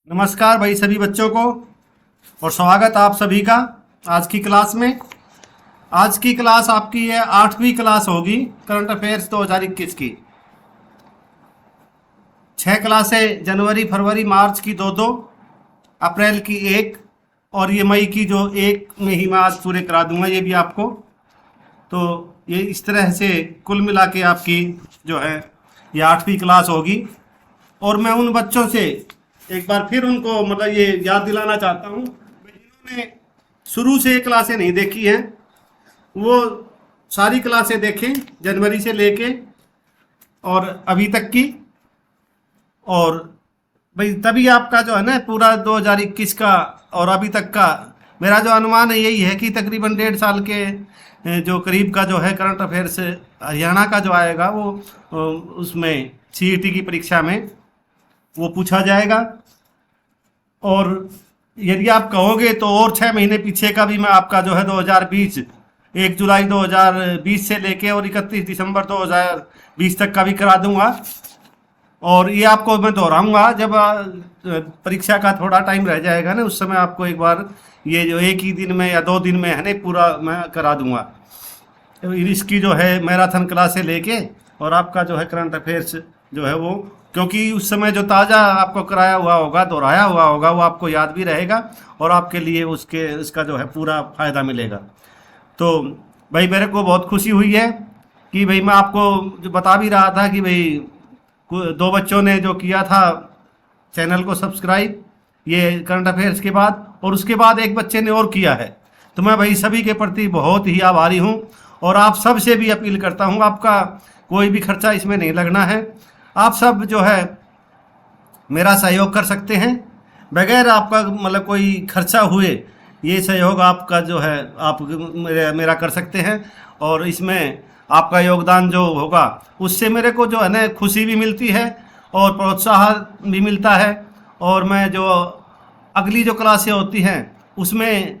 नमस्कार भाई सभी बच्चों को और स्वागत आप सभी का आज की क्लास में। आज की क्लास आपकी है 8वीं क्लास होगी करंट अफेयर्स 2021 की। 6 क्लासें जनवरी फरवरी मार्च की दो, अप्रैल की 1 और ये मई की जो 1 में ही मैं आज पूरे करा दूंगा ये भी आपको। तो ये इस तरह से कुल मिला के आपकी जो है ये 8वीं क्लास होगी। और मैं उन बच्चों से एक बार फिर उनको ये याद दिलाना चाहता हूँ जिन्होंने शुरू से क्लासें नहीं देखी हैं वो सारी क्लासें देखें जनवरी से लेके और अभी तक की। और भाई तभी आपका जो है ना पूरा 2021 का और अभी तक का मेरा जो अनुमान है यही है कि तकरीबन 1.5 साल के जो करीब का जो है करंट अफेयर्स हरियाणा का जो आएगा वो उसमें सीईटी की परीक्षा में वो पूछा जाएगा। और यदि आप कहोगे तो और 6 महीने पीछे का भी मैं आपका जो है 2020 1 जुलाई 2020 से लेके और 31 दिसंबर 2020 तक का भी करा दूंगा। और ये आपको मैं दोहराऊंगा जब परीक्षा का थोड़ा टाइम रह जाएगा ना उस समय आपको एक बार ये जो एक ही दिन में या 2 दिन में है ना पूरा मैं करा दूंगा। इसकी जो है मैराथन क्लासें लेके और आपका जो है करंट अफेयर्स जो है वो, क्योंकि उस समय जो ताज़ा आपको कराया हुआ होगा दोहराया हुआ होगा वो आपको याद भी रहेगा और आपके लिए इसका जो है पूरा फ़ायदा मिलेगा। तो भाई मेरे को बहुत खुशी हुई है कि भाई मैं आपको जो बता भी रहा था कि भाई 2 बच्चों ने जो किया था चैनल को सब्सक्राइब ये करंट अफेयर्स के बाद, और उसके बाद एक बच्चे ने और किया है। तो मैं भाई सभी के प्रति बहुत ही आभारी हूँ और आप सब से भी अपील करता हूँ आपका कोई भी खर्चा इसमें नहीं लगना है। आप सब जो है मेरा सहयोग कर सकते हैं बगैर आपका कोई खर्चा हुए। ये सहयोग आपका जो है आप मेरा कर सकते हैं और इसमें आपका योगदान जो होगा उससे मेरे को जो है ना खुशी भी मिलती है और प्रोत्साहन भी मिलता है। और मैं जो अगली जो क्लासें होती हैं उसमें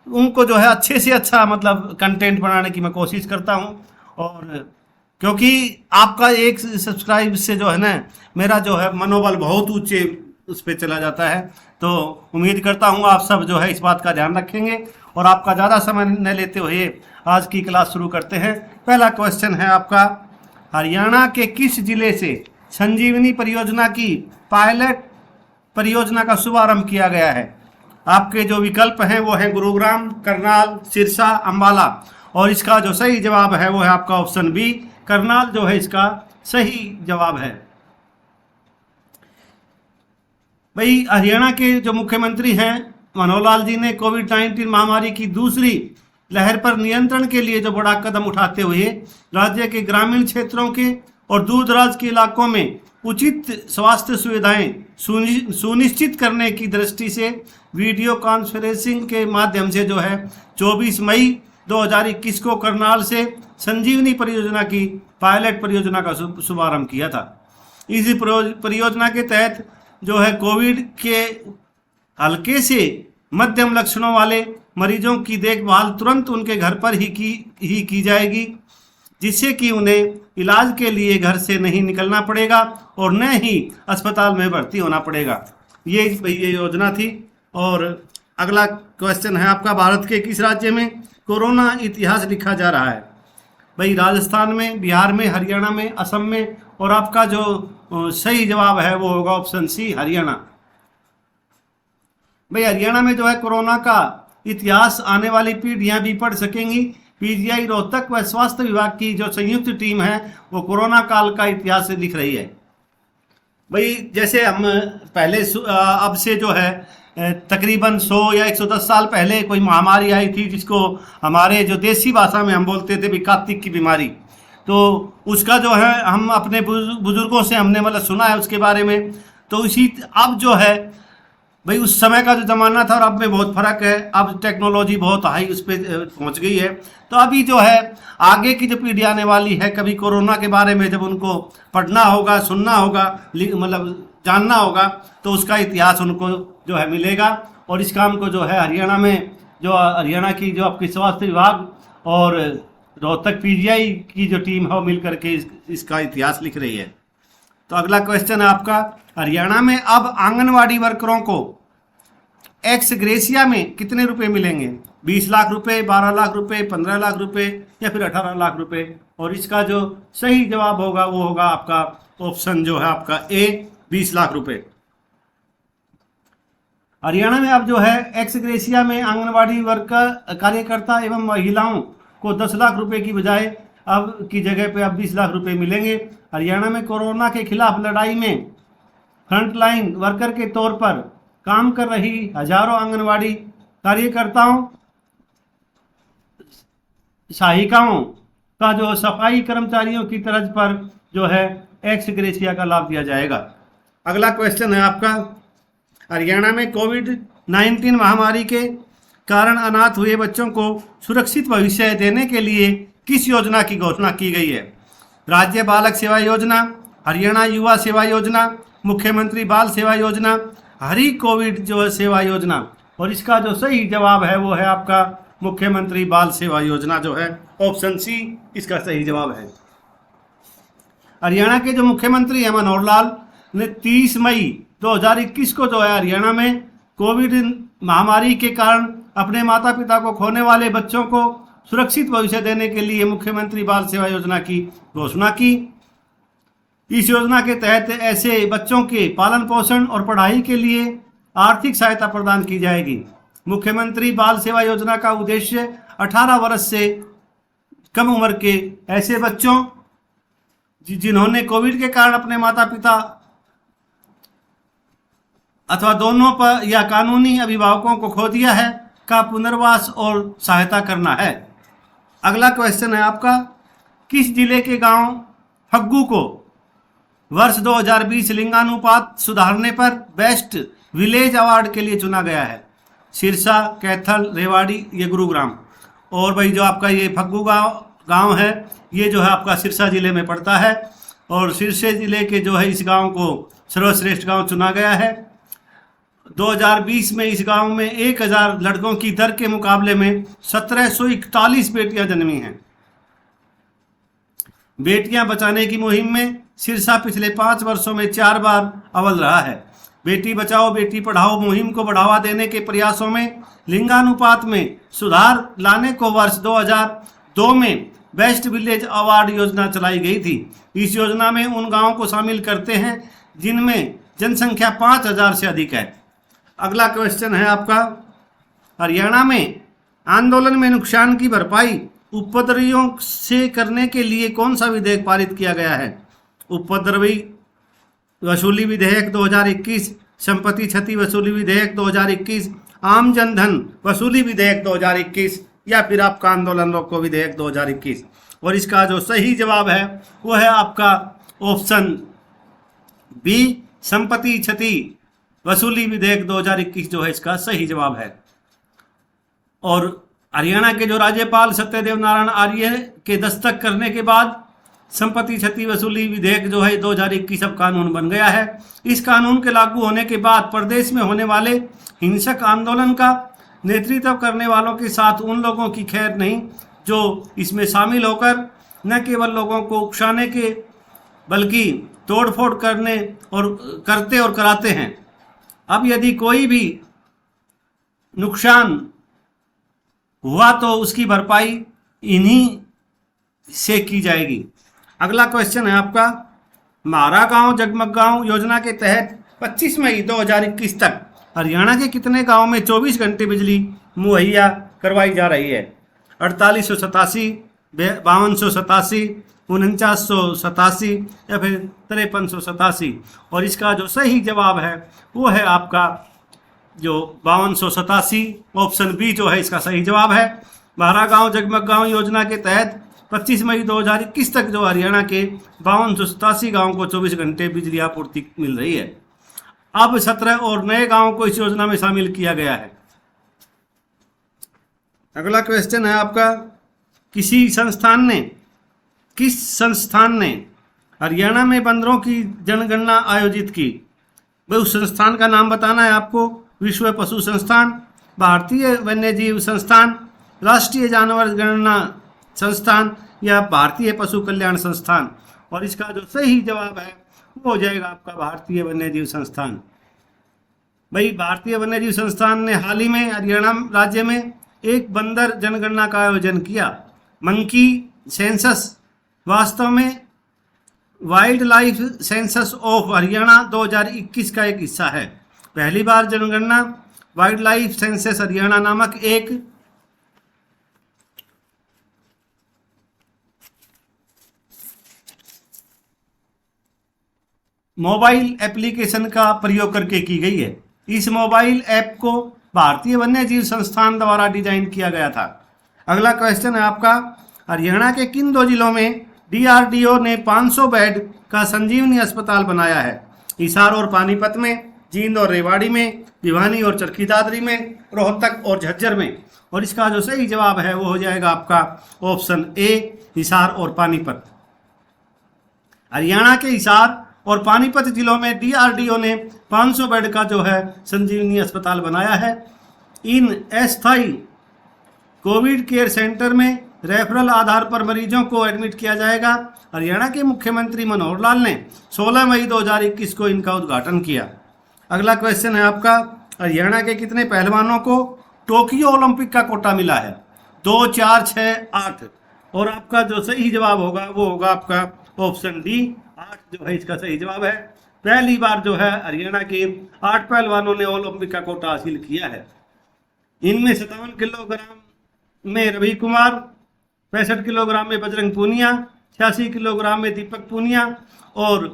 उनको जो है अच्छे से अच्छा कंटेंट बनाने की मैं कोशिश करता हूँ। और क्योंकि आपका एक सब्सक्राइब से जो है ना मेरा जो है मनोबल बहुत ऊंचे उस पर चला जाता है। तो उम्मीद करता हूँ आप सब जो है इस बात का ध्यान रखेंगे और आपका ज़्यादा समय न लेते हुए आज की क्लास शुरू करते हैं। पहला क्वेश्चन है आपका, हरियाणा के किस जिले से संजीवनी परियोजना की पायलट परियोजना का शुभारंभ किया गया है? आपके जो विकल्प हैं वो हैं गुरुग्राम, करनाल, सिरसा, अम्बाला। और इसका जो सही जवाब है वो है आपका ऑप्शन बी, करनाल जो है इसका सही जवाब है। भाई हरियाणा के जो मुख्यमंत्री हैं मनोहर लाल जी ने कोविड-19 महामारी की दूसरी लहर पर नियंत्रण के लिए जो बड़ा कदम उठाते हुए राज्य के ग्रामीण क्षेत्रों के और दूर दराज के इलाकों में उचित स्वास्थ्य सुविधाएं सुनिश्चित करने की दृष्टि से वीडियो कॉन्फ्रेंसिंग के माध्यम से जो है 24 मई 2021 को करनाल से संजीवनी परियोजना की पायलट परियोजना का शुभारंभ किया था। इस परियोजना के तहत जो है कोविड के हल्के से मध्यम लक्षणों वाले मरीजों की देखभाल तुरंत उनके घर पर ही की जाएगी, जिससे कि उन्हें इलाज के लिए घर से नहीं निकलना पड़ेगा और न ही अस्पताल में भर्ती होना पड़ेगा। ये योजना थी। और अगला क्वेश्चन है आपका, भारत के किस राज्य में कोरोना इतिहास लिखा जा रहा है? भाई राजस्थान में, बिहार में, हरियाणा में, असम में। और आपका जो सही जवाब है वो होगा ऑप्शन सी, हरियाणा। भाई हरियाणा में जो है कोरोना का इतिहास आने वाली पीढ़ियां भी पढ़ सकेंगी। पीजीआई रोहतक व स्वास्थ्य विभाग की जो संयुक्त टीम है वो कोरोना काल का इतिहास लिख रही है। भाई जैसे हम पहले अब से जो है तकरीबन 100 या 110 साल पहले कोई महामारी आई थी जिसको हमारे जो देसी भाषा में हम बोलते थे कार्तिक की बीमारी। तो उसका जो है हम अपने बुजुर्गों से हमने सुना है उसके बारे में। तो इसी अब जो है भाई उस समय का जो ज़माना था और अब में बहुत फ़र्क है। अब टेक्नोलॉजी बहुत हाई उस पर पहुँच गई है। तो अभी जो है आगे की जो पीढ़ी आने वाली है कभी कोरोना के बारे में जब उनको पढ़ना होगा, सुनना होगा, जानना होगा तो उसका इतिहास उनको जो है मिलेगा। और इस काम को जो है हरियाणा में जो हरियाणा की जो आपकी स्वास्थ्य विभाग और रोहतक पीजीआई की जो टीम है वो मिल करके इसका इतिहास लिख रही है। तो अगला क्वेश्चन है आपका, हरियाणा में अब आंगनवाड़ी वर्करों को एक्स ग्रेसिया में कितने रुपए मिलेंगे? 20 लाख रुपए, 12 लाख रुपए, 15 लाख रुपए या फिर 18 लाख रुपए? और इसका जो सही जवाब होगा वो होगा आपका ऑप्शन जो है आपका ए, 20 लाख रुपए। हरियाणा में अब जो है एक्स ग्रेसिया में आंगनवाड़ी वर्कर कार्यकर्ता एवं महिलाओं को 10 लाख रुपए की बजाय अब की जगह पे अब 20 लाख रुपए मिलेंगे। हरियाणा में कोरोना के खिलाफ लड़ाई में फ्रंटलाइन वर्कर के तौर पर काम कर रही हजारों आंगनवाड़ी कार्यकर्ताओं, सहायिकाओं का जो सफाई कर्मचारियों की तर्ज पर जो है एक्स ग्रेसिया का लाभ दिया जाएगा। अगला क्वेश्चन है आपका, हरियाणा में कोविड-19 महामारी के कारण अनाथ हुए बच्चों को सुरक्षित भविष्य देने के लिए किस योजना की घोषणा की गई है? राज्य बालक सेवा योजना, हरियाणा युवा सेवा योजना, मुख्यमंत्री बाल सेवा योजना, हरी कोविड जो है सेवा योजना। और इसका जो सही जवाब है वो है आपका मुख्यमंत्री बाल सेवा योजना जो है ऑप्शन सी इसका सही जवाब है। हरियाणा के जो मुख्यमंत्री है मनोहर लाल ने 30 मई 2021 को जो है हरियाणा में कोविड महामारी के कारण अपने माता पिता को खोने वाले बच्चों को सुरक्षित भविष्य देने के लिए मुख्यमंत्री बाल सेवा योजना की घोषणा की। इस योजना के तहत ऐसे बच्चों के पालन पोषण और पढ़ाई के लिए आर्थिक सहायता प्रदान की जाएगी। मुख्यमंत्री बाल सेवा योजना का उद्देश्य 18 वर्ष से कम उम्र के ऐसे बच्चों जिन्होंने कोविड के कारण अपने माता पिता अथवा दोनों पर या कानूनी अभिभावकों को खो दिया है का पुनर्वास और सहायता करना है। अगला क्वेश्चन है आपका, किस जिले के गांव फग्गू को वर्ष 2020 लिंगानुपात सुधारने पर बेस्ट विलेज अवार्ड के लिए चुना गया है? सिरसा, कैथल, रेवाड़ी या गुरुग्राम? और भाई जो आपका ये फग्गू गांव है ये जो है आपका सिरसा जिले में पड़ता है और सिरसा जिले के जो है इस गांव को सर्वश्रेष्ठ गांव चुना गया है। 2020 में इस गांव में 1000 लड़कों की दर के मुकाबले में 1741 बेटियां जन्मी हैं। बेटियां बचाने की मुहिम में सिरसा पिछले 5 वर्षों में 4 बार अव्वल रहा है। बेटी बचाओ बेटी पढ़ाओ मुहिम को बढ़ावा देने के प्रयासों में लिंगानुपात में सुधार लाने को वर्ष 2002 में बेस्ट विलेज अवार्ड योजना चलाई गई थी। इस योजना में उन गांवों को शामिल करते हैं जिनमें जनसंख्या 5000 से अधिक है। अगला क्वेश्चन है आपका, हरियाणा में आंदोलन में नुकसान की भरपाई उपद्रवियों से करने के लिए कौन सा विधेयक पारित किया गया है? उपद्रवी वसूली विधेयक 2021, संपत्ति क्षति वसूली विधेयक 2021, आम जनधन वसूली विधेयक 2021 या फिर आपका आंदोलन रोको विधेयक 2021? और इसका जो सही जवाब है वो है आपका ऑप्शन बी, संपत्ति क्षति वसूली विधेयक 2021 जो है इसका सही जवाब है। और हरियाणा के जो राज्यपाल सत्यदेव नारायण आर्य के दस्तखत करने के बाद संपत्ति क्षति वसूली विधेयक जो है 2021 अब कानून बन गया है। इस कानून के लागू होने के बाद प्रदेश में होने वाले हिंसक आंदोलन का नेतृत्व करने वालों के साथ उन लोगों की खैर नहीं जो इसमें शामिल होकर न केवल लोगों को उकसाने के बल्कि तोड़फोड़ करते और कराते हैं। अब यदि कोई भी नुकसान हुआ तो उसकी भरपाई इन्हीं से की जाएगी। अगला क्वेश्चन है आपका, मारा गांव जगमग गांव योजना के तहत 25 मई 2021 तक हरियाणा के कितने गांवों में 24 घंटे बिजली मुहैया करवाई जा रही है? 4887, 5287, 4987 या फिर 5387? और इसका जो सही जवाब है वो है आपका जो 5287, ऑप्शन बी जो है इसका सही जवाब है। मारा गांव जगमग गांव योजना के तहत 25 मई 2021 तक जो हरियाणा के 5287 गाँव को 24 घंटे बिजली आपूर्ति मिल रही है। अब 17 और नए गांवों को इस योजना में शामिल किया गया है। अगला क्वेश्चन है आपका, किस संस्थान ने हरियाणा में बंदरों की जनगणना आयोजित की? भाई उस संस्थान का नाम बताना है आपको। विश्व पशु संस्थान, भारतीय वन्यजीव संस्थान, राष्ट्रीय जानवर गणना संस्थान या भारतीय पशु कल्याण संस्थान? और इसका जो सही जवाब है वो हो जाएगा आपका भारतीय वन्यजीव संस्थान। भाई भारतीय वन्यजीव संस्थान ने हाल ही में हरियाणा राज्य में एक बंदर जनगणना का आयोजन किया। मंकी सेंसस वास्तव में wild life census of Haryana 2021 का एक हिस्सा है। पहली बार जनगणना वाइल्ड लाइफ सेंसस हरियाणा नामक एक मोबाइल एप्लीकेशन का प्रयोग करके की गई है। इस मोबाइल ऐप को भारतीय वन्यजीव संस्थान द्वारा डिजाइन किया गया था। अगला क्वेश्चन है आपका, हरियाणा के किन 2 जिलों में डीआरडीओ ने 500 बेड का संजीवनी अस्पताल बनाया है? हिसार और पानीपत में, जींद और रेवाड़ी में, भिवानी और चरखी दादरी में, रोहतक और झज्जर में। और इसका जो सही जवाब है वो हो जाएगा आपका ऑप्शन ए, हिसार और पानीपत। हरियाणा के हिसार और पानीपत जिलों में डीआरडीओ ने 500 बेड का जो है संजीवनी अस्पताल बनाया है। इन अस्थायी कोविड केयर सेंटर में रेफरल आधार पर मरीजों को एडमिट किया जाएगा। हरियाणा के मुख्यमंत्री मनोहर लाल ने 16 मई 2021 को इनका उद्घाटन किया। अगला क्वेश्चन है आपका, हरियाणा के कितने पहलवानों को टोक्यो ओलंपिक का कोटा मिला है? 2, 4, 6, 8। और आपका जो सही जवाब होगा वो होगा आपका ऑप्शन डी, 8 जो है इसका सही जवाब है। पहली बार जो है हरियाणा के 8 पहलवानों ने ओलंपिक का कोटा हासिल किया है। इनमें 57 किलोग्राम में रवि कुमार, 65 किलोग्राम में बजरंग पूनिया, 86 किलोग्राम में दीपक पूनिया और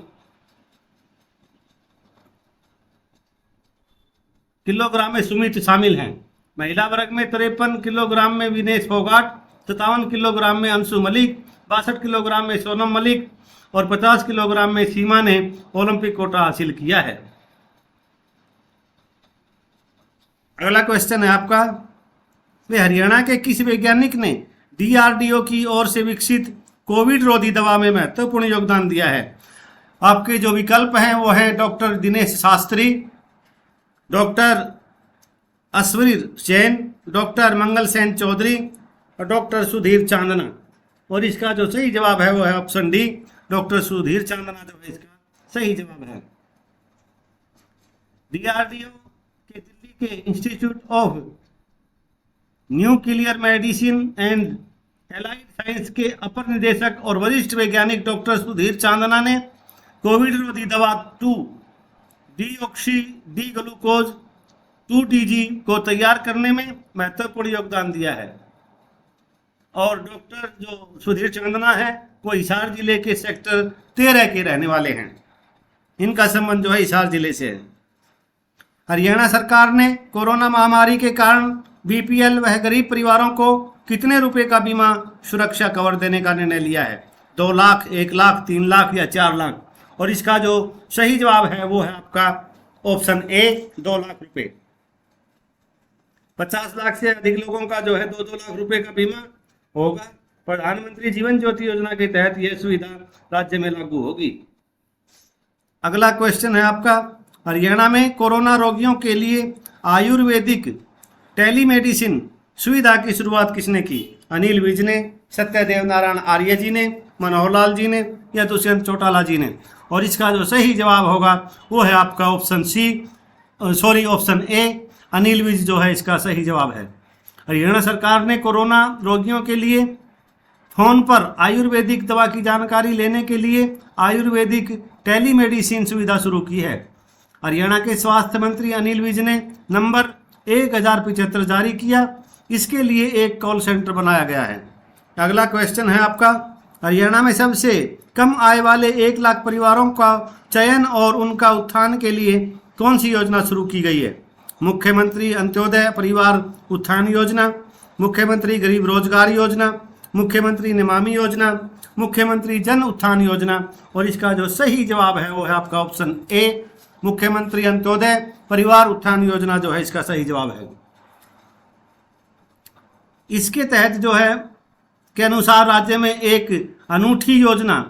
किलोग्राम में सुमित शामिल हैं। महिला वर्ग में 53 किलोग्राम में विनेश फोगाट, 57 किलोग्राम में अंशु मलिक, 62 किलोग्राम में सोनम मलिक और 50 किलोग्राम में सीमा ने ओलंपिक कोटा हासिल किया है। अगला क्वेश्चन है आपका, हरियाणा के किस वैज्ञानिक ने डीआरडीओ की ओर से विकसित कोविड रोधी दवा में महत्वपूर्ण योगदान दिया है? आपके जो विकल्प हैं वो हैं doctor Dinesh Shastri, doctor Ashwarir Jain, doctor Mangal Sen Chaudhary और डॉक्टर सुधीर चांदना। और इसका जो सही जवाब है वो है option D, doctor Sudhir Chandna जो है इसका सही जवाब है। डीआरडीओ के दिल्ली के institute of nuclear medicine and allied science के अपर निदेशक और वरिष्ठ वैज्ञानिक डॉक्टर सुधीर चांदना ने कोविड रोधी दवा 2 डीऑक्सी डी ग्लूकोज 2DG को तैयार करने में महत्वपूर्ण योगदान दिया है। और डॉक्टर जो सुधीर चांदना है वो हिसार जिले के सेक्टर 13 के रहने वाले हैं। इनका संबंध जो है हिसार जिले से है। हरियाणा सरकार ने कोरोना महामारी के कारण बीपीएल व गरीब परिवारों को कितने रुपए का बीमा सुरक्षा कवर देने का निर्णय लिया है? 2 लाख, 1 लाख, 3 लाख या 4 लाख? और इसका जो सही जवाब है वो है आपका ऑप्शन ए, 2 लाख रुपए। 50 लाख से अधिक लोगों का जो है 2-2 लाख रुपए का बीमा होगा। प्रधानमंत्री जीवन ज्योति योजना के तहत यह सुविधा राज्य में लागू होगी। अगला क्वेश्चन है आपका, हरियाणा में कोरोना रोगियों के लिए आयुर्वेदिक टेलीमेडिसिन सुविधा की शुरुआत किसने की? अनिल विज ने, सत्यदेव नारायण आर्य जी ने, मनोहर लाल जी ने या दुष्यंत चौटाला जी ने? और इसका जो सही जवाब होगा वो है आपका option option A, Anil Vij जो है इसका सही जवाब है। हरियाणा सरकार ने कोरोना रोगियों के लिए फोन पर आयुर्वेदिक दवा की जानकारी लेने के लिए आयुर्वेदिक टेलीमेडिसिन सुविधा शुरू की है। हरियाणा के स्वास्थ्य मंत्री अनिल विज ने नंबर 1075 जारी किया। इसके लिए एक कॉल सेंटर बनाया गया है। अगला क्वेश्चन है आपका, हरियाणा में सबसे कम आय वाले 1 लाख परिवारों का चयन और उनका उत्थान के लिए कौन सी योजना शुरू की गई है? मुख्यमंत्री अंत्योदय परिवार उत्थान योजना, मुख्यमंत्री गरीब रोजगार योजना, मुख्यमंत्री निमामी योजना, मुख्यमंत्री जन उत्थान योजना? और इसका जो सही जवाब है वो है आपका ऑप्शन ए, मुख्यमंत्री अंत्योदय परिवार उत्थान योजना जो है इसका सही जवाब है। इसके तहत जो है के अनुसार राज्य में एक अनूठी योजना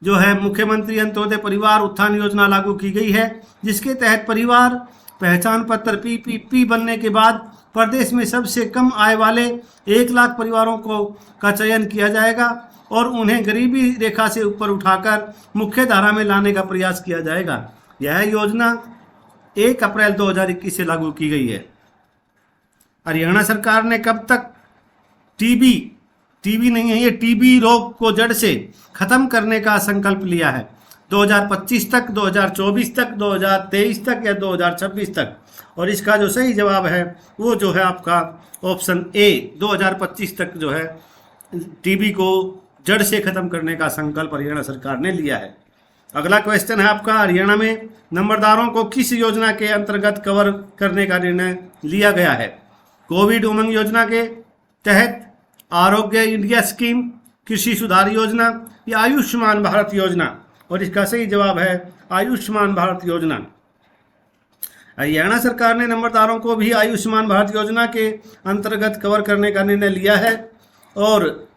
जो है मुख्यमंत्री अंत्योदय परिवार उत्थान योजना लागू की गई है, जिसके तहत परिवार पहचान पत्र PPP बनने के बाद प्रदेश में सबसे कम आय वाले 1 लाख परिवारों को का चयन किया जाएगा और उन्हें गरीबी रेखा से ऊपर उठाकर मुख्य धारा में लाने का प्रयास किया जाएगा। यह योजना 1 अप्रैल 2021 से लागू की गई है। हरियाणा सरकार ने कब तक टीबी नहीं है, ये टीबी रोग को जड़ से खत्म करने का संकल्प लिया है? 2025 तक, 2024 तक, 2023 तक या 2026 तक? और इसका जो सही जवाब है वो जो है आपका ऑप्शन ए, 2025 तक जो है टीबी को जड़ से खत्म करने का संकल्प हरियाणा सरकार ने लिया है। अगला क्वेश्चन है आपका, हरियाणा में नंबरदारों को किस योजना के अंतर्गत कवर करने का निर्णय लिया गया है? कोविड उमंग योजना के तहत, आरोग्य इंडिया स्कीम, कृषि सुधार योजना या आयुष्मान भारत योजना? और इसका सही जवाब है आयुष्मान भारत योजना। हरियाणा सरकार ने नंबरदारों को भी आयुष्मान भारत योजना के अंतर्गत कवर करने का निर्णय लिया है और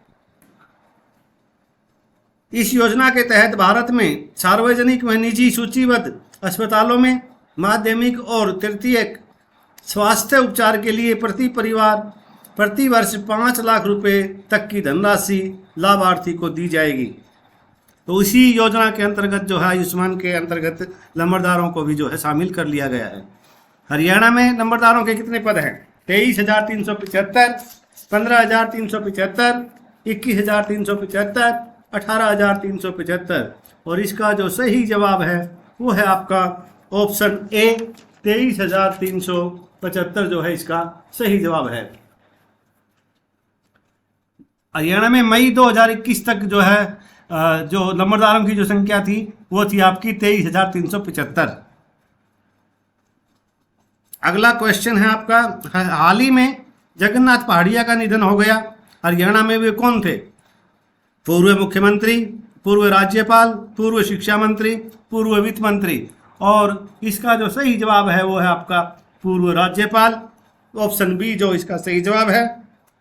इस योजना के तहत भारत में सार्वजनिक व निजी सूचीबद्ध अस्पतालों में माध्यमिक और तृतीयक स्वास्थ्य उपचार के लिए प्रति परिवार प्रति वर्ष 5 लाख रुपए तक की धनराशि लाभार्थी को दी जाएगी। तो इसी योजना के अंतर्गत जो है आयुष्मान के अंतर्गत नंबरदारों को भी जो है शामिल कर लिया गया है। हरियाणा में नंबरदारों के कितने पद हैं? 23,375, 15,375, 21,375, 18,375। और इसका जो सही जवाब है वो है आपका ऑप्शन ए, 23,375 जो है इसका सही जवाब है। हरियाणा में मई 2021 तक जो है जो नंबरदारों की जो संख्या थी वो थी आपकी 23,375। अगला क्वेश्चन है आपका, हाल ही में जगन्नाथ पहाड़िया का निधन हो गया। हरियाणा में वे कौन थे? पूर्व मुख्यमंत्री, पूर्व राज्यपाल, पूर्व शिक्षा मंत्री, पूर्व वित्त मंत्री? और इसका जो सही जवाब है वो है आपका पूर्व राज्यपाल, ऑप्शन बी जो इसका सही जवाब है।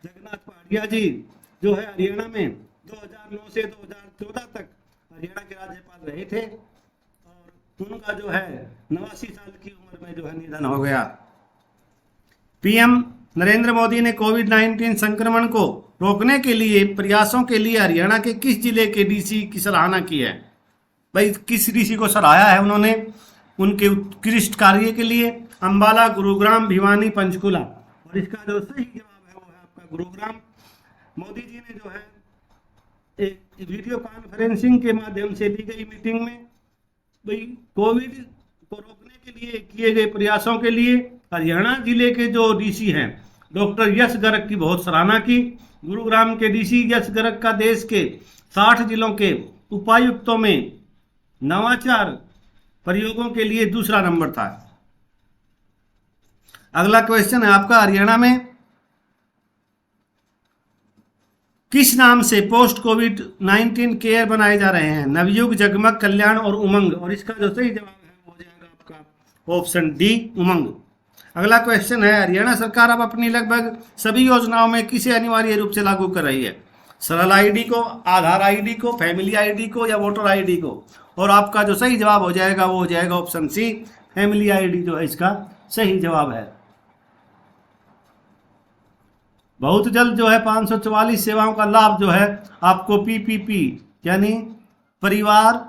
जगन्नाथ पहाड़िया जी जो है हरियाणा में 2009 से 2014 तक हरियाणा के राज्यपाल रहे थे और उनका जो है 89 साल की उम्र में जो है निधन हो गया। पीएम नरेंद्र मोदी ने कोविड-19 संक्रमण को रोकने के लिए प्रयासों के लिए हरियाणा के किस जिले के डीसी की सराहना की है? भाई किस डीसी को सराहा है उन्होंने उनके उत्कृष्ट कार्य के लिए? अंबाला, गुरुग्राम, भिवानी, पंचकुला? और इसका जो सही जवाब है वो है आपका गुरुग्राम। मोदी जी ने जो है एक वीडियो कॉन्फ्रेंसिंग के माध्यम से ली गई मीटिंग में भाई कोविड को रोकने के लिए किए गए प्रयासों के लिए हरियाणा जिले के जो डीसी हैं डॉक्टर यश गर्ग की बहुत सराहना की। गुरुग्राम के डीसी यश गर्ग का देश के 60 जिलों के उपायुक्तों में नवाचार प्रयोगों के लिए दूसरा नंबर था। अगला क्वेश्चन है आपका, हरियाणा में किस नाम से पोस्ट कोविड-19 केयर बनाए जा रहे हैं? नवयुग, जगमग, कल्याण और उमंग? और इसका जो सही जवाब है वो हो जाएगा आपका ऑप्शन डी, उमंग। अगला क्वेश्चन है, हरियाणा सरकार अब अपनी लगभग सभी योजनाओं में किसे अनिवार्य रूप से लागू कर रही है? सरल आईडी को, आधार आईडी को, फैमिली आईडी को या वोटर आईडी को? और आपका जो सही जवाब हो जाएगा वो हो जाएगा ऑप्शन सी, फैमिली आईडी जो है इसका सही जवाब है। बहुत जल्द जो है 544 सेवाओं का लाभ जो है आपको पीपीपी यानी परिवार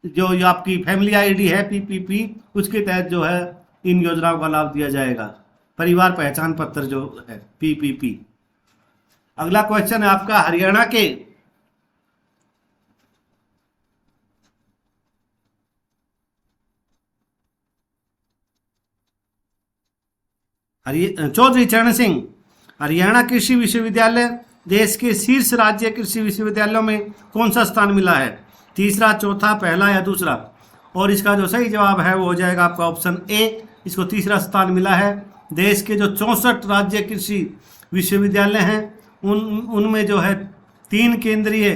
जो आपकी फैमिली आईडी है पीपीपी उसके तहत जो है इन योजनाओं का लाभ दिया जाएगा। परिवार पहचान पत्र जो है पीपीपी। अगला क्वेश्चन है आपका, हरियाणा के चौधरी चरण सिंह, हरियाणा कृषि विश्वविद्यालय देश के शीर्ष राज्य कृषि विश्वविद्यालयों में कौन सा स्थान मिला है? तीसरा, चौथा, पहला या दूसरा? और इसका जो सही जवाब है वो हो जाएगा आपका ऑप्शन ए, इसको तीसरा स्थान मिला है। देश के जो 64 राज्य कृषि विश्वविद्यालय हैं उनमें जो है 3 केंद्रीय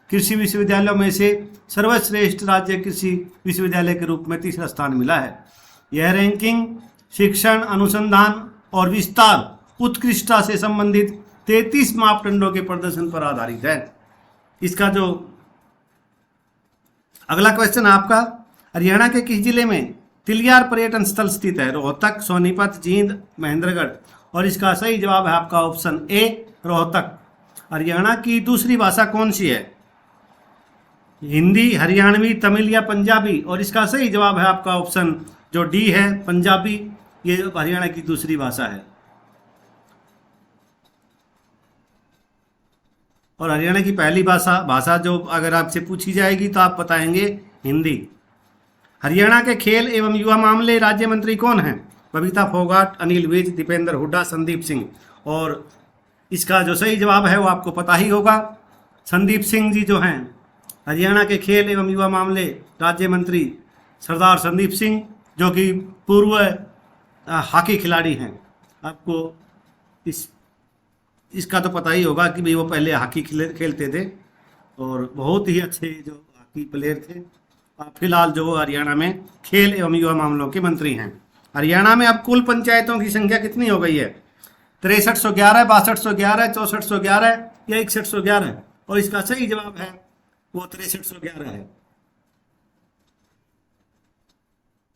कृषि विश्वविद्यालयों में से सर्वश्रेष्ठ राज्य कृषि विश्वविद्यालय के रूप में तीसरा स्थान मिला है। यह रैंकिंग शिक्षण, अनुसंधान और विस्तार उत्कृष्टता से संबंधित 33 मापदंडों के प्रदर्शन पर आधारित है। इसका जो अगला क्वेश्चन आपका, हरियाणा के किस जिले में तिलियार पर्यटन स्थल स्थित है? रोहतक, सोनीपत, जींद, महेंद्रगढ़? और इसका सही जवाब है आपका ऑप्शन ए, रोहतक। हरियाणा की दूसरी भाषा कौन सी है? हिंदी, हरियाणवी, तमिल या पंजाबी? और इसका सही जवाब है आपका ऑप्शन जो डी है, पंजाबी। ये हरियाणा की दूसरी भाषा है। और हरियाणा की पहली भाषा जो अगर आपसे पूछी जाएगी तो आप बताएंगे हिंदी। हरियाणा के खेल एवं युवा मामले राज्य मंत्री कौन हैं? बबीता फोगाट, अनिल विज, दीपेंद्र हुड्डा, संदीप सिंह। और इसका जो सही जवाब है वो आपको पता ही होगा, संदीप सिंह जी जो हैं हरियाणा के खेल एवं युवा मामले राज्य मंत्री, सरदार संदीप सिंह, जो कि पूर्व हॉकी खिलाड़ी हैं। आपको इसका तो पता ही होगा कि भाई वो पहले हॉकी खेलते थे और बहुत ही अच्छे जो हॉकी प्लेयर थे। फिलहाल जो हरियाणा में खेल एवं युवा मामलों के मंत्री हैं। हरियाणा में अब कुल पंचायतों की संख्या कितनी हो गई है? 6311, 6211, 6411 या 6111? और इसका सही जवाब है वो 6311 है।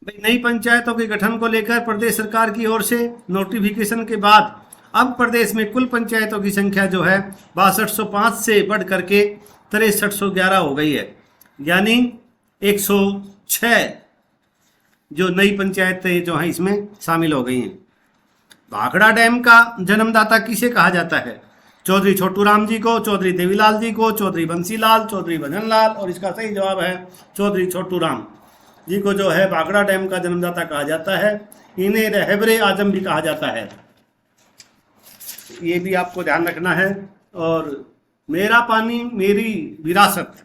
भाई नई पंचायतों के गठन को लेकर प्रदेश सरकार की ओर से नोटिफिकेशन के बाद अब प्रदेश में कुल पंचायतों की संख्या जो है 6205 से बढ़ करके 6311 हो गई है। यानी 106 जो नई पंचायतें जो हैं इसमें शामिल हो गई हैं। भाखड़ा डैम का जन्मदाता किसे कहा जाता है? चौधरी छोटू राम जी को, चौधरी देवीलाल जी को, चौधरी बंसीलाल, चौधरी भजनलाल? और इसका सही जवाब है चौधरी छोटू राम जी को जो है भाखड़ा डैम का जन्मदाता कहा जाता है। इन्हें रहबरे आजम भी कहा जाता है, ये भी आपको ध्यान रखना है। और मेरा पानी मेरी विरासत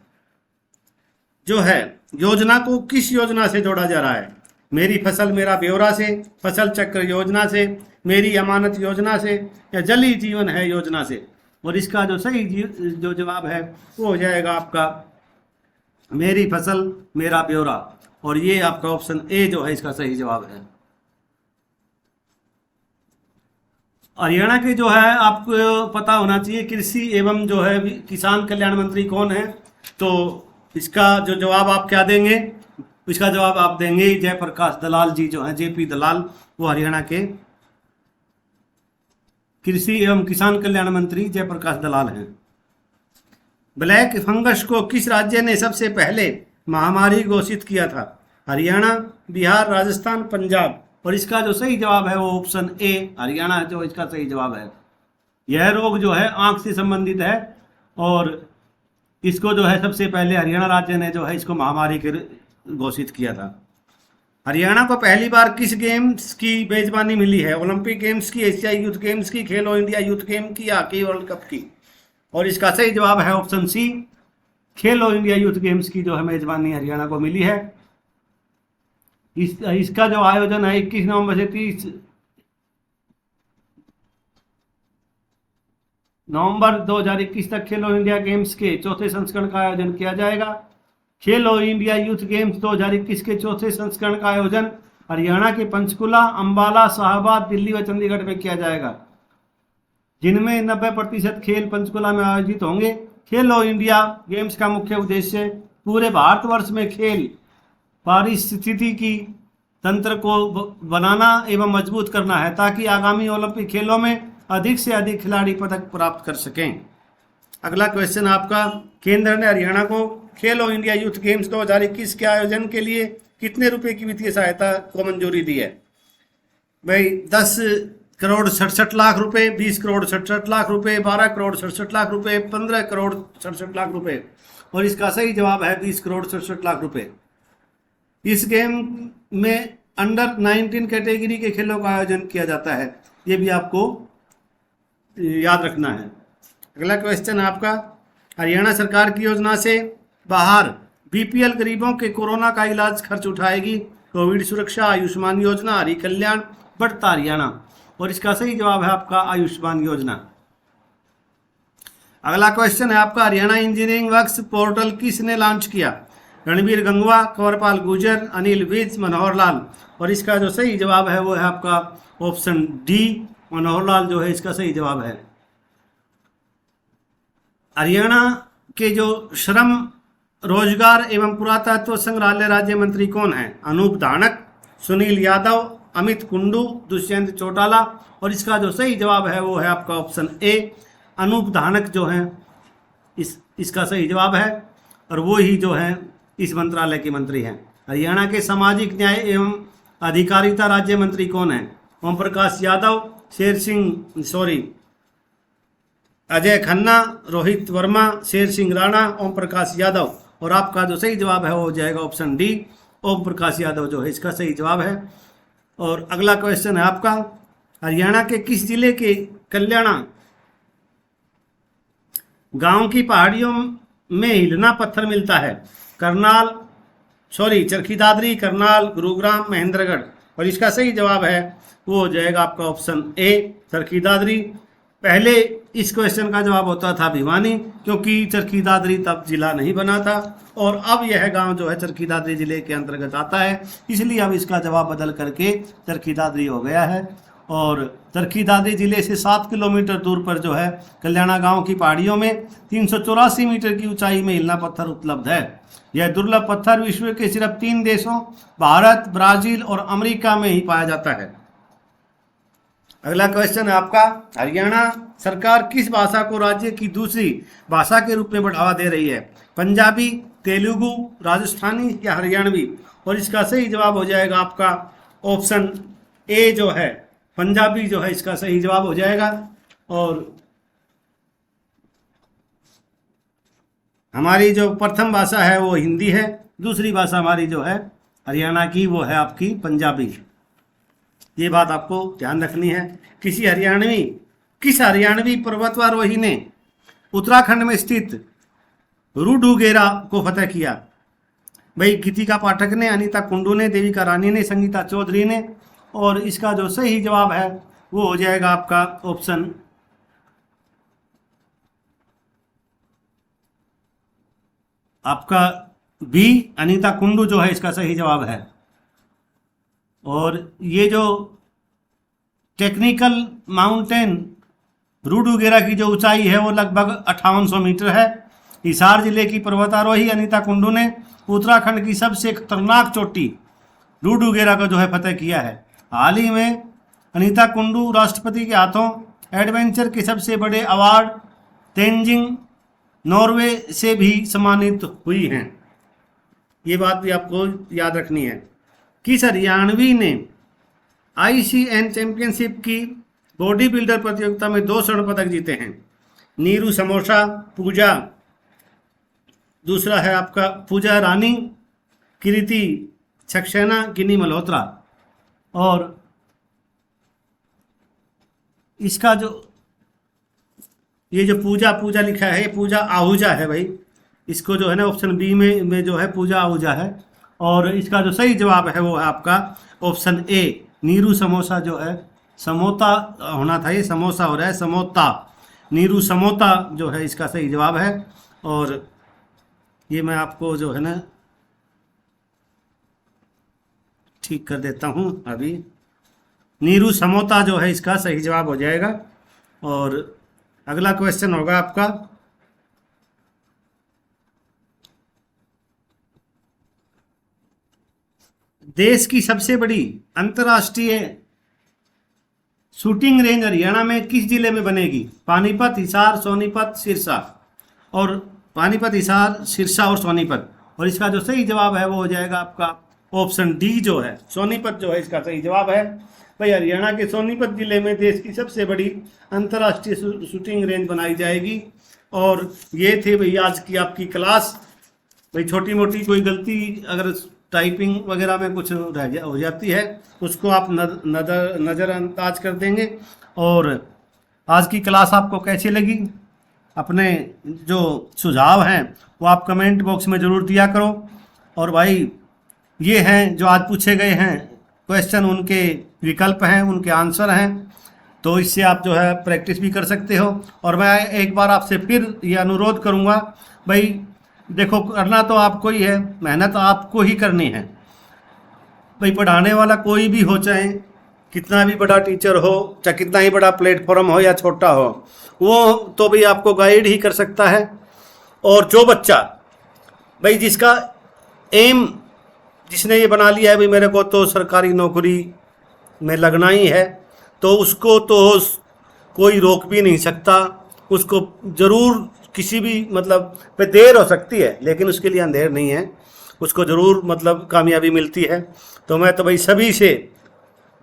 जो है योजना को किस योजना से जोड़ा जा रहा है? मेरी फसल मेरा ब्यौरा से, फसल चक्र योजना से, मेरी अमानत योजना से या जल ही जीवन है योजना से? और इसका जो सही जो जवाब है वो हो जाएगा आपका मेरी फसल मेरा ब्यौरा। और ये आपका ऑप्शन ए जो है इसका सही जवाब है। हरियाणा के जो है आपको पता होना चाहिए कृषि एवं जो है किसान कल्याण मंत्री कौन है? तो इसका जो जवाब आप क्या देंगे? इसका जवाब आप देंगे जयप्रकाश दलाल जी जो हैं, जेपी दलाल, वो हरियाणा के कृषि एवं किसान कल्याण मंत्री जयप्रकाश दलाल हैं। ब्लैक फंगस को किस राज्य ने सबसे पहले महामारी घोषित किया था? हरियाणा, बिहार, राजस्थान, पंजाब? और इसका जो सही जवाब है वो ऑप्शन ए हरियाणा जो इसका सही जवाब है। यह रोग जो है आंख से संबंधित है और इसको जो है सबसे पहले हरियाणा राज्य ने जो है इसको महामारी के घोषित किया था। हरियाणा को पहली बार किस गेम्स की मेजबानी मिली है? ओलंपिक गेम्स की, एशियाई यूथ गेम्स की, खेलो इंडिया यूथ गेम की या हॉकी वर्ल्ड कप की? और इसका सही जवाब है ऑप्शन सी, खेलो इंडिया यूथ गेम्स की जो है मेजबानी हरियाणा को मिली है। इसका जो आयोजन है 21 नवंबर से 30 नवंबर 2021 तक खेलो इंडिया गेम्स के चौथे संस्करण का आयोजन किया जाएगा। खेलो इंडिया यूथ गेम्स 2021 के चौथे संस्करण का आयोजन हरियाणा के पंचकुला, अंबाला, शाहबाद, दिल्ली व चंडीगढ़ में किया जाएगा, जिनमें 90% खेल पंचकुला में आयोजित होंगे। खेलो इंडिया गेम्स का मुख्य उद्देश्य पूरे भारतवर्ष में खेल पारिस्थितिकी तंत्र को बनाना एवं मजबूत करना है ताकि आगामी ओलंपिक खेलों में अधिक से अधिक खिलाड़ी पदक प्राप्त कर सकें। अगला क्वेश्चन आपका, केंद्र ने हरियाणा को खेलो इंडिया यूथ गेम्स 2021 के आयोजन के लिए कितने रुपए की वित्तीय सहायता को मंजूरी दी है? भाई 10 करोड़ 67 लाख रुपए, 20 करोड़ 67 लाख रुपए, 12 करोड़ 67 लाख रुपए, 15 करोड़ 67 लाख रुपए? और इसका सही जवाब है 20 करोड़ 67 लाख रुपए। इस गेम में अंडर 19 कैटेगरी के खेलों का आयोजन किया जाता है, ये भी आपको याद रखना है। अगला क्वेश्चन आपका, हरियाणा सरकार की योजना से बाहर बीपीएल गरीबों के कोरोना का इलाज खर्च उठाएगी। कोविड सुरक्षा, आयुष्मान योजना, हरि कल्याण, बढ़ता हरियाणा? और इसका सही जवाब है आपका आयुष्मान योजना। अगला क्वेश्चन है आपका, हरियाणा इंजीनियरिंग वर्क्स पोर्टल किसने लॉन्च किया? रणबीर गंगवा, कंवरपाल गुर्जर, अनिल विज, मनोहर लाल? और इसका जो सही जवाब है वो है आपका ऑप्शन डी, मनोहर लाल जो है इसका सही जवाब है। हरियाणा के जो श्रम, रोजगार एवं पुरातत्व संग्रहालय राज्य मंत्री कौन हैं? अनूप धानक, सुनील यादव, अमित कुंडू, दुष्यंत चौटाला? और इसका जो सही जवाब है वो है आपका ऑप्शन ए, अनूप धानक जो हैं इसका सही जवाब है, और वो ही जो है इस मंत्रालय के मंत्री हैं। हरियाणा के सामाजिक न्याय एवं अधिकारिता राज्य मंत्री कौन है? ओम प्रकाश यादव, अजय खन्ना, रोहित वर्मा, शेर सिंह राणा, ओम प्रकाश यादव। और आपका जो सही जवाब है वो हो जाएगा ऑप्शन डी, ओम प्रकाश यादव जो है इसका सही जवाब है। और अगला क्वेश्चन है आपका, हरियाणा के किस जिले के कल्याणा गांव की पहाड़ियों में हिलना पत्थर मिलता है? चरखी दादरी, करनाल, गुरुग्राम, महेंद्रगढ़। और इसका सही जवाब है वो हो जाएगा आपका ऑप्शन ए, चरखी दादरी। पहले इस क्वेश्चन का जवाब होता था भिवानी, क्योंकि चरखी दादरी तब जिला नहीं बना था, और अब यह गांव जो है चरखी दादरी जिले के अंतर्गत आता है, इसलिए अब इसका जवाब बदल करके चरखी दादरी हो गया है। और चरखी दादरी जिले से 7 किलोमीटर दूर पर जो है कल्याणा गांव की पहाड़ियों में 384 मीटर की ऊंचाई में हिलना पत्थर उपलब्ध है। यह दुर्लभ पत्थर विश्व के सिर्फ 3 देशों भारत, ब्राजील और अमेरिका में ही पाया जाता है। अगला क्वेश्चन है आपका, हरियाणा सरकार किस भाषा को राज्य की दूसरी भाषा के रूप में बढ़ावा दे रही है? पंजाबी, तेलुगु, राजस्थानी या हरियाणवी? और इसका सही जवाब हो जाएगा आपका ऑप्शन ए जो है पंजाबी जो है इसका सही जवाब हो जाएगा। और हमारी जो प्रथम भाषा है वो हिंदी है, दूसरी भाषा हमारी जो है हरियाणा की वो है आपकी पंजाबी। ये बात आपको ध्यान रखनी है। किस हरियाणवी पर्वतारोही ने उत्तराखंड में स्थित रूडूगेरा को फतेह किया? भाई गीतिका पाठक ने, अनीता कुंडू ने, देविका रानी ने, संगीता चौधरी ने। और इसका जो सही जवाब है वो हो जाएगा आपका ऑप्शन आपका बी, अनीता कुंडू जो है इसका सही जवाब है। और ये जो टेक्निकल माउंटेन रूडूगेरा की जो ऊंचाई है वो लगभग 5800 मीटर है। हिसार जिले की पर्वतारोही अनीता कुंडू ने उत्तराखंड की सबसे खतरनाक चोटी रूडूगेरा को जो है फतेह किया है। हाल ही में अनीता कुंडू राष्ट्रपति के हाथों एडवेंचर के सबसे बड़े अवार्ड तेंजिंग नॉर्वे से भी सम्मानित हुई हैं। ये बात भी आपको याद रखनी है। किस हरियाणवी ने ICN चैंपियनशिप की बॉडी बिल्डर प्रतियोगिता में 2 स्वर्ण पदक जीते हैं? नीरू समोसा, पूजा, दूसरा है आपका पूजा रानी, कृति सक्सेना, गिनी मल्होत्रा। और इसका जो ये जो पूजा लिखा है ये पूजा आहूजा है भाई, इसको जो है ना ऑप्शन बी में जो है पूजा आहूजा है। और इसका जो सही जवाब है वो है आपका ऑप्शन ए, नीरू समोसा जो है, समोता होना था, ये समोसा हो रहा है समोता, नीरू समोता जो है इसका सही जवाब है। और ये मैं आपको जो है ना ठीक कर देता हूँ अभी, नीरू समोता जो है इसका सही जवाब हो जाएगा। और अगला क्वेश्चन होगा आपका, देश की सबसे बड़ी अंतर्राष्ट्रीय शूटिंग रेंज हरियाणा में किस जिले में बनेगी? पानीपत, हिसार, सोनीपत, सिरसा। और पानीपत, हिसार, सिरसा और सोनीपत। और इसका जो सही जवाब है वो हो जाएगा आपका ऑप्शन डी जो है सोनीपत जो है इसका सही जवाब है। भाई हरियाणा के सोनीपत जिले में देश की सबसे बड़ी अंतर्राष्ट्रीय शूटिंग रेंज बनाई जाएगी। और ये थे भाई आज की आपकी क्लास। भाई छोटी मोटी कोई गलती अगर टाइपिंग वगैरह में कुछ हो जाती है उसको आप नज़रअंदाज कर देंगे। और आज की क्लास आपको कैसी लगी, अपने जो सुझाव हैं वो आप कमेंट बॉक्स में ज़रूर दिया करो। और भाई ये हैं जो आज पूछे गए हैं क्वेश्चन, उनके विकल्प हैं, उनके आंसर हैं, तो इससे आप जो है प्रैक्टिस भी कर सकते हो। और मैं एक बार आपसे फिर ये अनुरोध करूँगा, भाई देखो करना तो आपको ही है, मेहनत आपको ही करनी है। भाई पढ़ाने वाला कोई भी हो, चाहे कितना भी बड़ा टीचर हो, चाहे कितना ही बड़ा प्लेटफॉर्म हो या छोटा हो, वो तो भाई आपको गाइड ही कर सकता है। और जो बच्चा भाई जिसका एम, जिसने ये बना लिया है भाई मेरे को तो सरकारी नौकरी में लगना ही है, तो उसको तो कोई रोक भी नहीं सकता। उसको ज़रूर किसी भी मतलब पे देर हो सकती है, लेकिन उसके लिए अंधेर नहीं है, उसको ज़रूर मतलब कामयाबी मिलती है। तो मैं तो भाई सभी से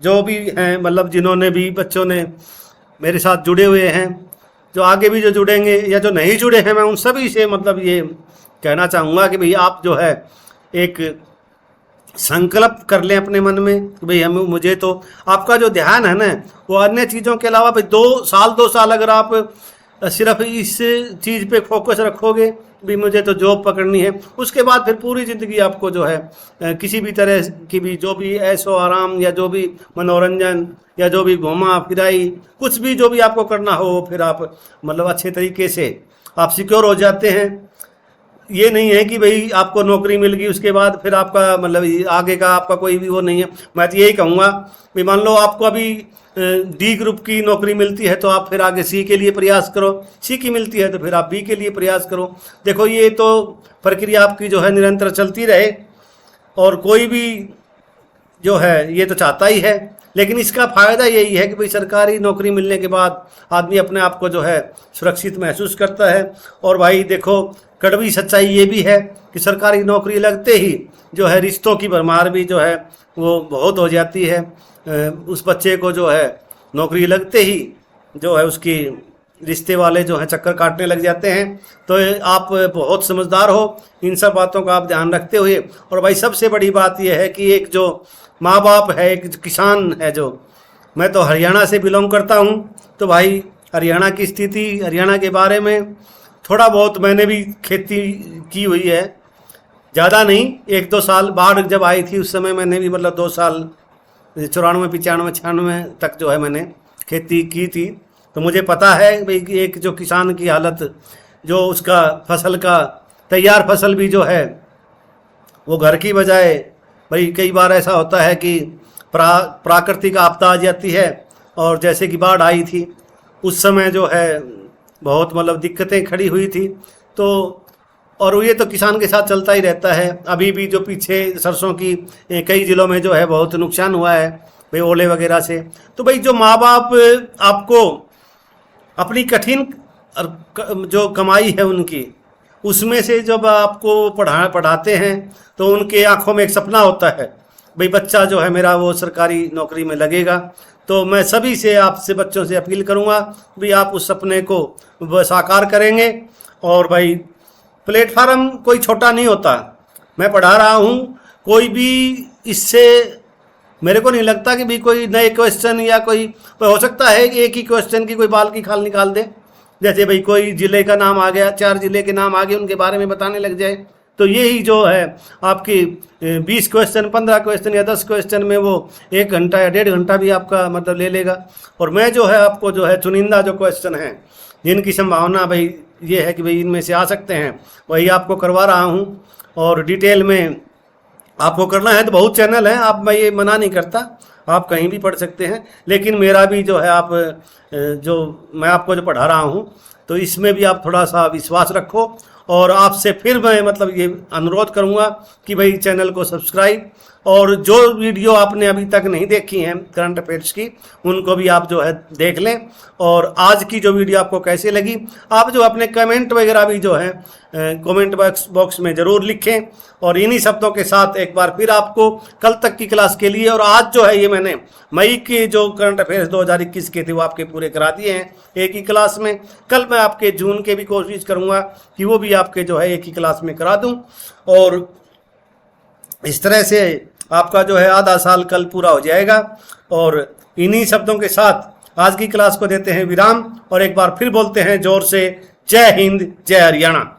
जो भी हैं मतलब जिन्होंने भी बच्चों ने मेरे साथ जुड़े हुए हैं, जो आगे भी जो जुड़ेंगे या जो नहीं जुड़े हैं, मैं उन सभी से मतलब ये कहना चाहूँगा कि भाई आप जो है एक संकल्प कर लें अपने मन में कि भाई हमें मुझे तो आपका जो ध्यान है ना वो अन्य चीज़ों के अलावा भाई 2 साल अगर आप सिर्फ इस चीज़ पे फोकस रखोगे भी मुझे तो जॉब पकड़नी है, उसके बाद फिर पूरी ज़िंदगी आपको जो है किसी भी तरह की भी जो भी ऐशो आराम या जो भी मनोरंजन या जो भी घुमा फिराई कुछ भी जो भी आपको करना हो, फिर आप मतलब अच्छे तरीके से आप सिक्योर हो जाते हैं। ये नहीं है कि भाई आपको नौकरी मिल गई उसके बाद फिर आपका मतलब आगे का आपका कोई भी वो नहीं है। मैं तो यही कहूँगा भाई मान लो आपको अभी डी ग्रुप की नौकरी मिलती है तो आप फिर आगे सी के लिए प्रयास करो, सी की मिलती है तो फिर आप बी के लिए प्रयास करो। देखो ये तो प्रक्रिया आपकी जो है निरंतर चलती रहे, और कोई भी जो है ये तो चाहता ही है, लेकिन इसका फ़ायदा यही है कि भाई सरकारी नौकरी मिलने के बाद आदमी अपने आप को जो है सुरक्षित महसूस करता है। और भाई देखो कड़वी सच्चाई ये भी है कि सरकारी नौकरी लगते ही जो है रिश्तों की भरमार भी जो है वो बहुत हो जाती है। उस बच्चे को जो है नौकरी लगते ही जो है उसकी रिश्ते वाले जो हैं चक्कर काटने लग जाते हैं। तो आप बहुत समझदार हो, इन सब बातों का आप ध्यान रखते हुए। और भाई सबसे बड़ी बात यह है कि एक जो माँ बाप है, एक किसान है, जो मैं तो हरियाणा से बिलोंग करता हूँ, तो भाई हरियाणा की स्थिति, हरियाणा के बारे में थोड़ा बहुत मैंने भी खेती की हुई है, ज़्यादा नहीं, 1-2 साल। बाढ़ जब आई थी उस समय मैंने भी मतलब 2 साल 94, 95, 96 तक जो है मैंने खेती की थी। तो मुझे पता है भाई कि एक जो किसान की हालत, जो उसका फसल का तैयार फसल भी जो है वो घर की बजाय भाई कई बार ऐसा होता है कि प्राकृतिक आपदा आ जाती है, और जैसे कि बाढ़ आई थी उस समय जो है बहुत मतलब दिक्कतें खड़ी हुई थी। तो और ये तो किसान के साथ चलता ही रहता है। अभी भी जो पीछे सरसों की कई ज़िलों में जो है बहुत नुकसान हुआ है भाई ओले वगैरह से। तो भाई जो माँ बाप आपको अपनी कठिन जो कमाई है उनकी, उसमें से जब आपको पढ़ाते हैं तो उनके आंखों में एक सपना होता है भाई बच्चा जो है मेरा वो सरकारी नौकरी में लगेगा। तो मैं सभी से आपसे बच्चों से अपील करूंगा भी आप उस सपने को साकार करेंगे। और भाई प्लेटफार्म कोई छोटा नहीं होता, मैं पढ़ा रहा हूँ, कोई भी इससे मेरे को नहीं लगता कि भी कोई नए क्वेश्चन या कोई हो सकता है कि एक ही क्वेश्चन की कोई बाल की खाल निकाल दे। जैसे भाई कोई ज़िले का नाम आ गया, 4 ज़िले के नाम आ गए, उनके बारे में बताने लग जाए, तो यही जो है आपकी 20 क्वेश्चन, 15 क्वेश्चन या 10 क्वेश्चन में वो 1 घंटा या 1.5 घंटा भी आपका मतलब ले लेगा। और मैं जो है आपको जो है चुनिंदा जो क्वेश्चन हैं जिनकी संभावना भाई ये है कि भाई इनमें से आ सकते हैं, वही आपको करवा रहा हूँ। और डिटेल में आपको करना है तो बहुत चैनल हैं, आप मैं ये मना नहीं करता, आप कहीं भी पढ़ सकते हैं, लेकिन मेरा भी जो है आप जो मैं आपको जो पढ़ा रहा हूँ तो इसमें भी आप थोड़ा सा विश्वास रखो। और आपसे फिर मैं मतलब ये अनुरोध करूँगा कि भाई चैनल को सब्सक्राइब, और जो वीडियो आपने अभी तक नहीं देखी हैं करंट अफेयर्स की, उनको भी आप जो है देख लें। और आज की जो वीडियो आपको कैसे लगी, आप जो अपने कमेंट वगैरह भी जो है कमेंट बॉक्स में ज़रूर लिखें। और इन्हीं शब्दों के साथ एक बार फिर आपको कल तक की क्लास के लिए, और आज जो है ये मैंने मई के जो करंट अफेयर्स 2021 के थे वो आपके पूरे करा दिए हैं एक ही क्लास में। कल मैं आपके जून के भी कोशिश करूँगा कि वो भी आपके जो है एक ही क्लास में करा दूँ, और इस तरह से आपका जो है आधा साल कल पूरा हो जाएगा। और इन्हीं शब्दों के साथ आज की क्लास को देते हैं विराम, और एक बार फिर बोलते हैं जोर से जय हिंद, जय हरियाणा।